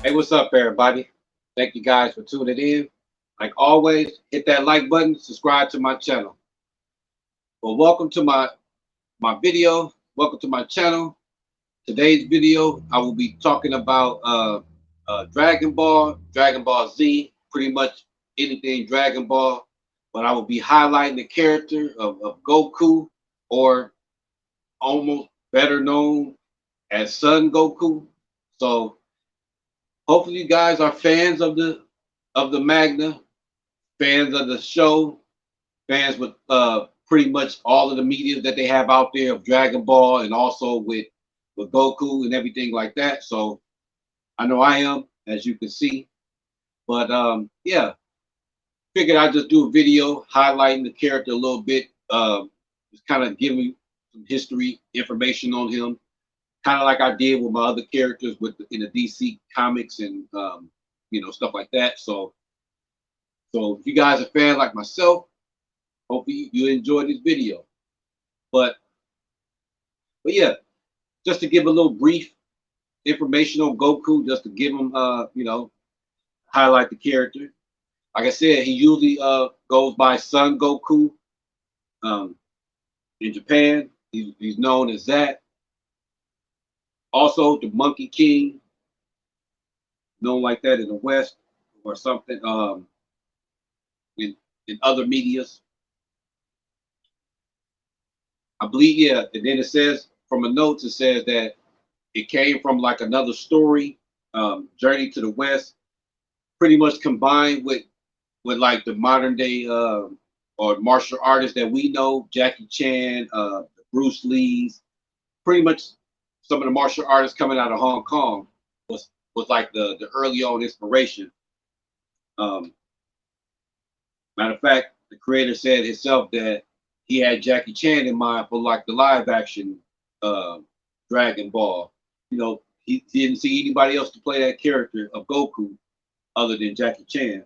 Hey, what's up, everybody? Thank you guys for tuning in. Like always, hit that like button, subscribe to my channel. Well, welcome to my video. Welcome to my channel. Today's video, I will be talking about Dragon Ball, Dragon Ball Z, pretty much anything Dragon Ball. But I will be highlighting the character of Goku, or almost better known as Son Goku. So hopefully you guys are fans of the Magna, fans of the show, fans with pretty much all of the media that they have out there of Dragon Ball, and also with Goku and everything like that. So I know I am, as you can see. But yeah, figured I'd just do a video highlighting the character a little bit, just kind of giving some history information on him, kind of like I did with my other characters in the DC comics and stuff like that. So if you guys are fans like myself, hopefully you enjoy this video. But yeah, just to give a little brief information on Goku, just to give him highlight the character. Like I said, he usually goes by Son Goku. Um, in Japan, he's known as that. Also, the Monkey King, known like that in the West or something. In other medias, I believe, yeah. And then it says from the notes, it says that it came from like another story, Journey to the West, pretty much combined with like the modern day or martial artists that we know, Jackie Chan, Bruce Lee's, pretty much some of the martial artists coming out of Hong Kong was like the early on inspiration. Um, Matter of fact, the creator said himself that he had Jackie Chan in mind for like the live action uh, Dragon Ball. He didn't see anybody else to play that character of Goku other than Jackie Chan.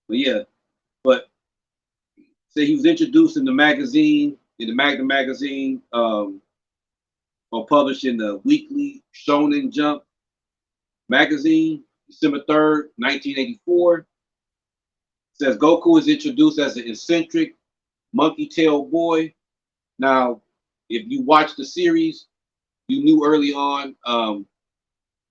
But yeah, but say he was introduced in the magazine, in the Magna magazine, or published in the weekly Shonen Jump magazine, December 3rd, 1984. It says Goku is introduced as an eccentric monkey tail boy. Now, if you watch the series, you knew early on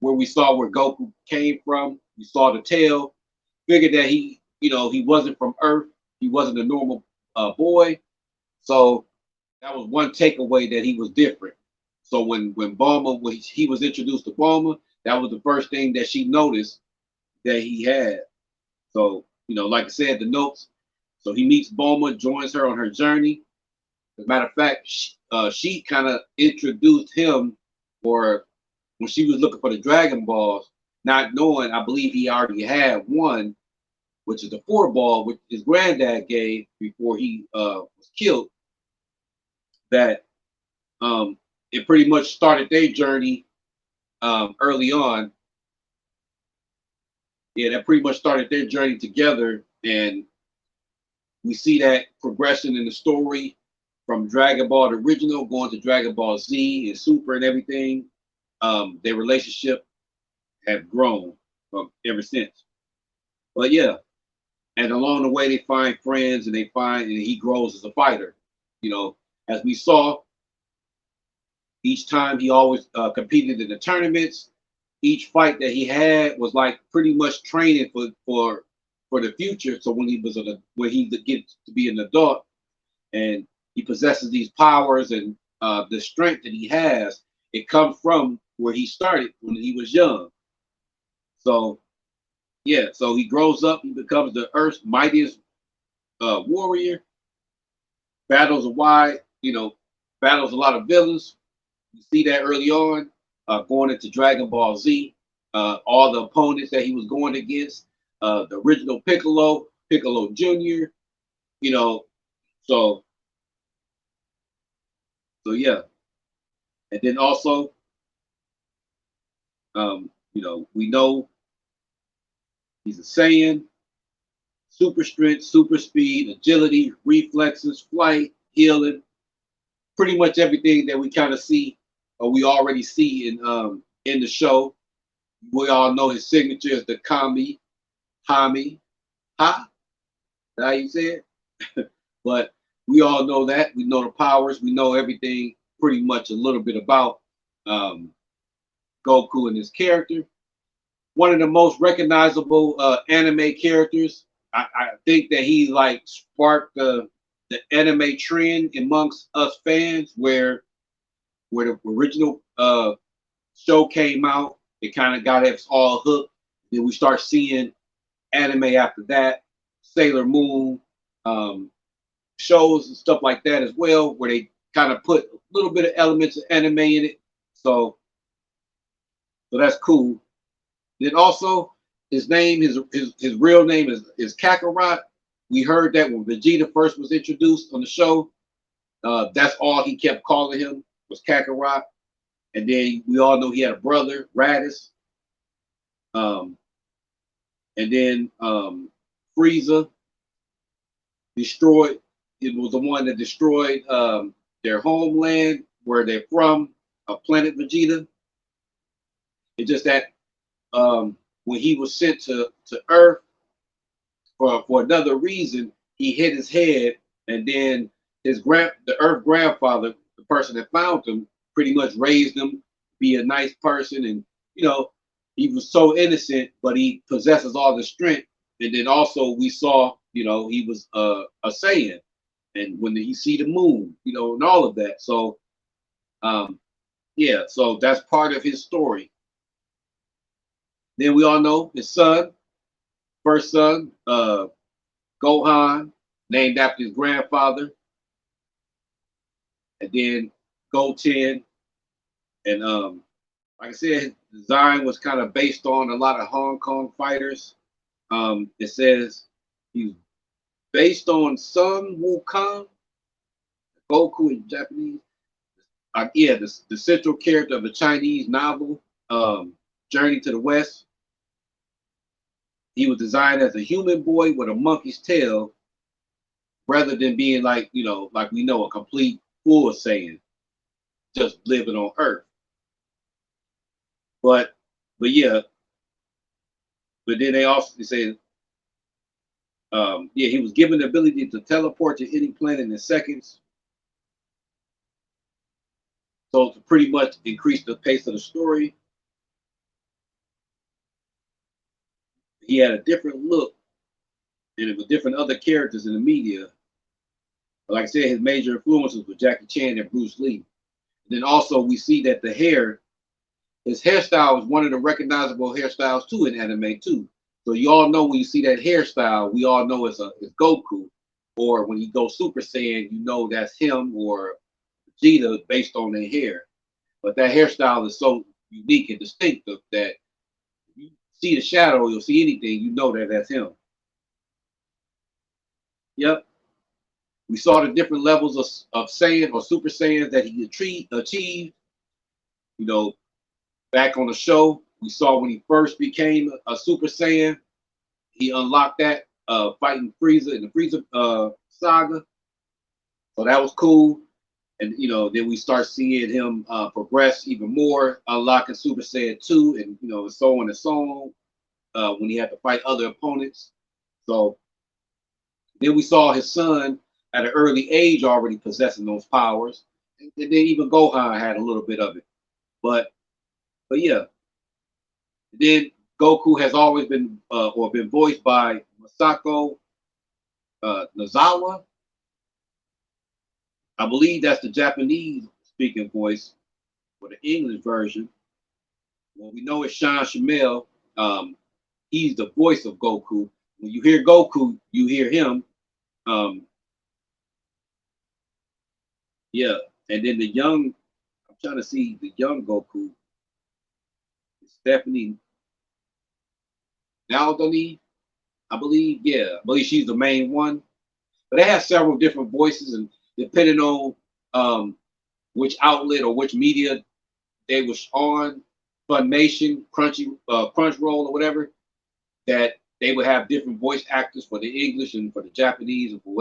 where we saw where Goku came from. We saw the tail. Figured that he wasn't from Earth. He wasn't a normal boy. So that was one takeaway, that he was different. So when he was introduced to Bulma, that was the first thing that she noticed that he had. So like I said, the notes. So he meets Bulma, joins her on her journey. As a matter of fact, she kind of introduced him, or when she was looking for the Dragon Balls, not knowing, I believe he already had one, which is the 4 ball, which his granddad gave before he was killed. That it pretty much started their journey early on. Yeah, that pretty much started their journey together, and we see that progression in the story from Dragon Ball the original going to Dragon Ball Z and Super and everything. Their relationship have grown ever since. But yeah, and along the way they find friends, and he grows as a fighter. As we saw, each time he always competed in the tournaments. Each fight that he had was like pretty much training for the future. So when he gets to be an adult and he possesses these powers and the strength that he has, it comes from where he started when he was young. So yeah, so he grows up, he becomes the Earth's mightiest warrior, battles a wide, battles a lot of villains. You see that early on, going into Dragon Ball Z, all the opponents that he was going against, the original Piccolo, Piccolo Jr., you know, so yeah. And then also, we know he's a Saiyan, super strength, super speed, agility, reflexes, flight, healing, pretty much everything that we kind of see, or we already see in the show. We all know his signature is the Kami, Ha. That's how you say it. But we all know that. We know the powers. We know everything pretty much a little bit about um, Goku and his character. One of the most recognizable anime characters. I think that he like sparked the anime trend amongst us fans, where the original show came out, it kind of got us all hooked. Then we start seeing anime after that, Sailor Moon, um, shows and stuff like that as well, where they kind of put a little bit of elements of anime in it. So that's cool. Then also his name, his real name is Kakarot. We heard that when Vegeta first was introduced on the show. That's all he kept calling him was Kakarot. And then we all know he had a brother, Raditz. Um, and then Frieza destroyed. It was the one that destroyed their homeland, where they're from, planet Vegeta. It's just that when he was sent to Earth for another reason, he hit his head, and then the Earth grandfather, the person that found him, pretty much raised him, be a nice person, and he was so innocent, but he possesses all the strength. And then also we saw, he was a Saiyan, and when he see the moon, and all of that. So yeah, so that's part of his story. Then we all know his son, first son, Gohan, named after his grandfather, and then Goten, and like I said, his design was kind of based on a lot of Hong Kong fighters. It says he's based on Sun Wukong, Goku in Japanese. Yeah, the central character of the Chinese novel, Journey to the West. He was designed as a human boy with a monkey's tail, rather than being like we know, a complete full Saiyan, just living on Earth. But yeah, but then they say, yeah, he was given the ability to teleport to any planet in seconds. So to pretty much increase the pace of the story, he had a different look, and it was different other characters in the media. But like I said, his major influences were Jackie Chan and Bruce Lee. And then also we see that his hairstyle is one of the recognizable hairstyles too in anime too. So you all know when you see that hairstyle, we all know it's Goku. Or when he goes Super Saiyan, you know that's him or Vegeta based on their hair. But that hairstyle is so unique and distinctive that you see the shadow, you'll see anything, you know that that's him. Yep. We saw the different levels of Saiyan or Super Saiyans that he achieved. Back on the show, we saw when he first became a Super Saiyan, he unlocked that fighting Frieza in the Frieza saga. So that was cool. And then we start seeing him progress even more, unlocking Super Saiyan 2, and so on and so on, when he had to fight other opponents. So then we saw his son at an early age already possessing those powers. And then even Gohan had a little bit of it. But yeah. Then Goku has always been or been voiced by Masako Nozawa. I believe that's the Japanese speaking voice for the English version. Well, we know it's Sean Shamel. He's the voice of Goku. When you hear Goku, you hear him. Yeah, and then I'm trying to see the young Goku. Stephanie Naldoni, I believe. Yeah, I believe she's the main one. But they have several different voices, and depending on which outlet or which media they was on, Funimation, Crunchyroll, or whatever, that they would have different voice actors for the English and for the Japanese, and for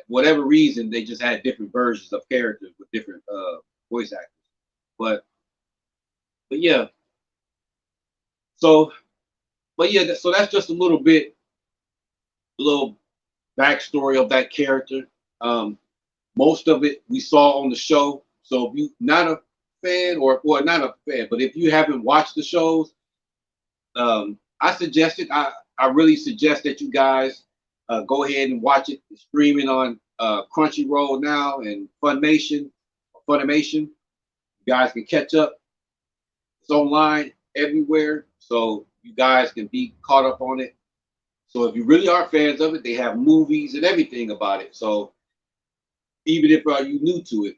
whatever reason, they just had different versions of characters with different voice actors. But But yeah, so but yeah, so that's just a little bit, a little backstory of that character. Um, Most of it we saw on the show. So if you not a fan, or well, not a fan, but if you haven't watched the shows, I really suggest that you guys go ahead and watch it. It's streaming on Crunchyroll now and Funimation. You guys can catch up. It's online everywhere, so you guys can be caught up on it. So if you really are fans of it, they have movies and everything about it. So even if you new to it,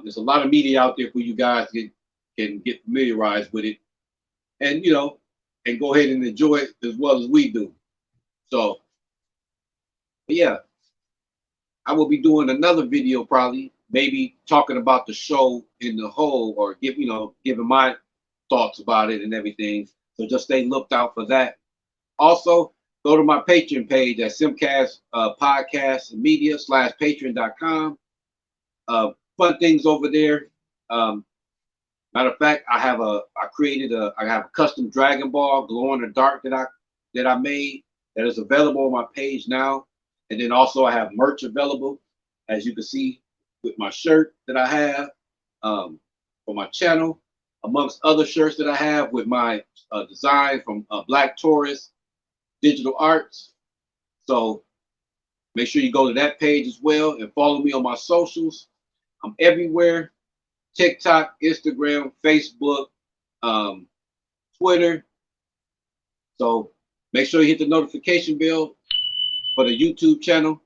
there's a lot of media out there for you guys can get familiarized with it, and and go ahead and enjoy it as well as we do. So, but yeah, I will be doing another video probably, maybe talking about the show in the whole, or giving my thoughts about it and everything. So just stay looked out for that. Also, go to my Patreon page at SymCast Podcast Media /patreon.com. Fun things over there. Matter of fact, I have a custom Dragon Ball glow in the dark that I made that is available on my page now. And then also I have merch available, as you can see with my shirt that I have for my channel, amongst other shirts that I have with my design from Black Taurus Digital Arts. So make sure you go to that page as well and follow me on my socials. I'm everywhere: TikTok, Instagram, Facebook, Twitter. So make sure you hit the notification bell for the YouTube channel.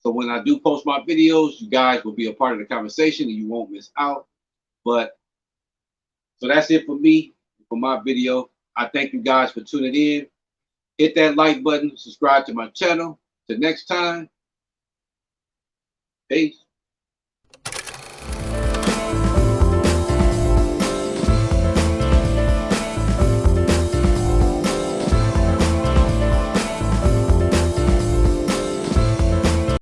So when I do post my videos, you guys will be a part of the conversation and you won't miss out. But so that's it for me, for my video. I thank you guys for tuning in. Hit that like button, subscribe to my channel. Till next time, peace.